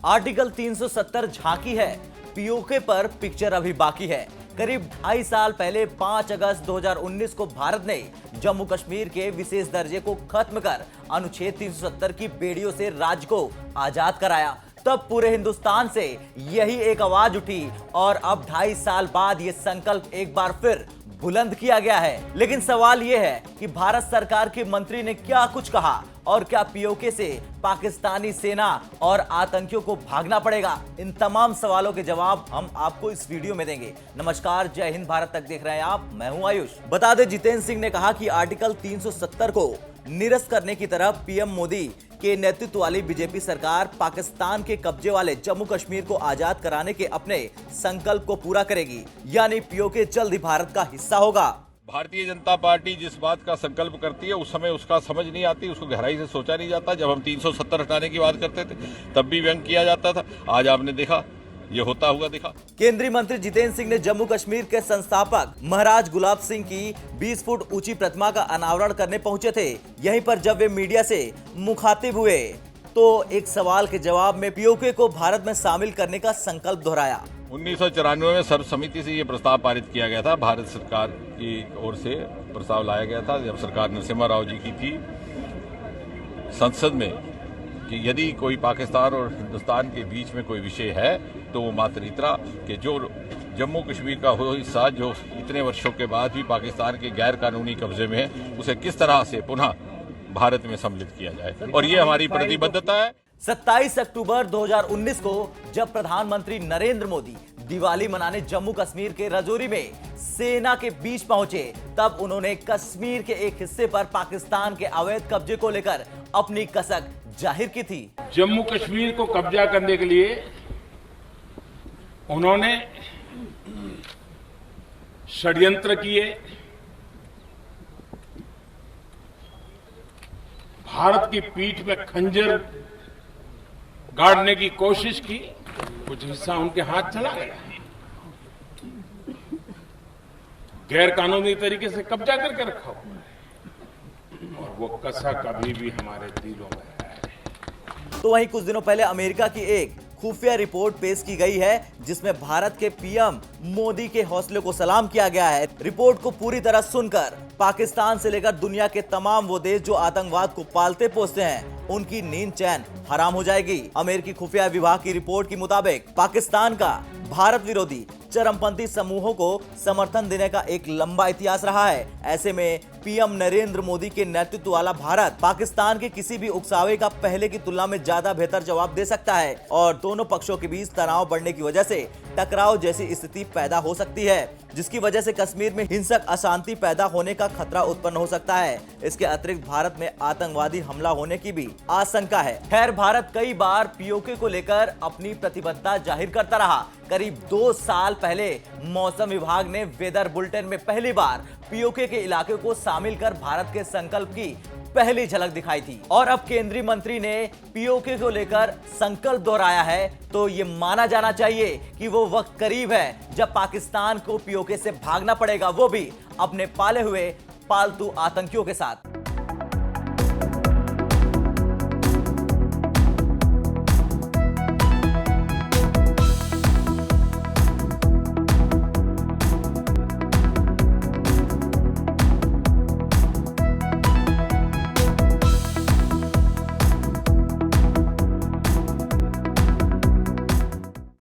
Article 370 झांकी है, PoK पर पिक्चर अभी बाकी है। करीब 2.5 साल पहले 5 अगस्त 2019 को भारत ने जम्मू कश्मीर के विशेष दर्जे को खत्म कर अनुच्छेद 370 की बेड़ियों से राज्य को आजाद कराया। तब पूरे हिंदुस्तान से यही एक आवाज उठी और अब 2.5 साल बाद यह संकल्प एक बार फिर बुलंद किया गया है। लेकिन सवाल यह है कि भारत सरकार के मंत्री ने क्या कुछ कहा और क्या पीओके से पाकिस्तानी सेना और आतंकियों को भागना पड़ेगा? इन तमाम सवालों के जवाब हम आपको इस वीडियो में देंगे। नमस्कार, जय हिंद, भारत तक देख रहे हैं आप, मैं हूं आयुष। बता दें, जितेंद्र सिंह ने कहा कि आर्टिकल 370 को निरस्त करने की तरफ पीएम मोदी के नेतृत्व वाली बीजेपी सरकार पाकिस्तान के कब्जे वाले जम्मू कश्मीर को आजाद कराने के अपने संकल्प को पूरा करेगी, यानी पीओके जल्द ही भारत का हिस्सा होगा। भारतीय जनता पार्टी जिस बात का संकल्प करती है उस समय उसका समझ नहीं आती, उसको गहराई से सोचा नहीं जाता। जब हम 370 हटाने की बात करते थे तब भी व्यंग किया जाता था, आज आपने देखा ये होता हुआ दिखा। केंद्रीय मंत्री जितेंद्र सिंह ने जम्मू कश्मीर के संस्थापक महाराज गुलाब सिंह की 20 फुट ऊंची प्रतिमा का अनावरण करने पहुंचे थे। यहीं पर जब वे मीडिया से मुखातिब हुए तो एक सवाल के जवाब में पीओके को भारत में शामिल करने का संकल्प दोहराया। 1994 में सर्वसम्मति से ये प्रस्ताव पारित किया गया था, भारत सरकार की ओर से प्रस्ताव लाया गया था जब सरकार नरसिम्हा राव जी की थी संसद में, कि यदि कोई पाकिस्तान और हिंदुस्तान के बीच में कोई विषय है तो वो मात्र इतना कि जो जम्मू कश्मीर का हो हिस्सा जो इतने वर्षों के बाद भी पाकिस्तान के गैर कानूनी कब्जे में है, उसे किस तरह से पुनः भारत में सम्मिलित किया जाए, और ये हमारी प्रतिबद्धता है। 27 अक्टूबर 2019 को जब प्रधानमंत्री नरेंद्र मोदी दिवाली मनाने जम्मू कश्मीर के राजौरी में सेना के बीच पहुंचे, तब उन्होंने कश्मीर के एक हिस्से पर पाकिस्तान के अवैध कब्जे को लेकर अपनी कसक जाहिर की थी। जम्मू कश्मीर को कब्जा करने के लिए उन्होंने षड्यंत्र किए, भारत की पीठ में खंजर गाड़ने की कोशिश की, कुछ हिस्सा उनके हाथ चला गया, गैर कानूनी तरीके से कब्जा करके रखा हुआ, और वो कसक अभी भी हमारे दिलों में है। तो वहीं कुछ दिनों पहले अमेरिका की एक खुफिया रिपोर्ट पेश की गई है जिसमें भारत के पीएम मोदी के हौसले को सलाम किया गया है। रिपोर्ट को पूरी तरह सुनकर पाकिस्तान से लेकर दुनिया के तमाम वो देश जो आतंकवाद को पालते पोसते हैं, उनकी नींद चैन हराम हो जाएगी। अमेरिकी खुफिया विभाग की रिपोर्ट के मुताबिक पाकिस्तान का भारत विरोधी चरमपंथी समूहों को समर्थन देने का एक लंबा इतिहास रहा है। ऐसे में पीएम नरेंद्र मोदी के नेतृत्व वाला भारत पाकिस्तान के किसी भी उकसावे का पहले की तुलना में ज्यादा बेहतर जवाब दे सकता है और दोनों पक्षों के बीच तनाव बढ़ने की वजह से टकराव जैसी स्थिति पैदा हो सकती है, जिसकी वजह से कश्मीर में हिंसक अशांति पैदा होने का खतरा उत्पन्न हो सकता है। इसके अतिरिक्त भारत में आतंकवादी हमला होने की भी आशंका है। खैर, भारत कई बार पीओके को लेकर अपनी प्रतिबद्धता जाहिर करता रहा। करीब 2 साल पहले मौसम विभाग ने वेदर बुलेटिन में पहली बार पीओके के इलाके को शामिल कर भारत के संकल्प की पहली झलक दिखाई थी, और अब केंद्रीय मंत्री ने पीओके को लेकर संकल्प दोहराया है, तो ये माना जाना चाहिए कि वो वक्त करीब है जब पाकिस्तान को पीओके से भागना पड़ेगा, वो भी अपने पाले हुए पालतू आतंकियों के साथ।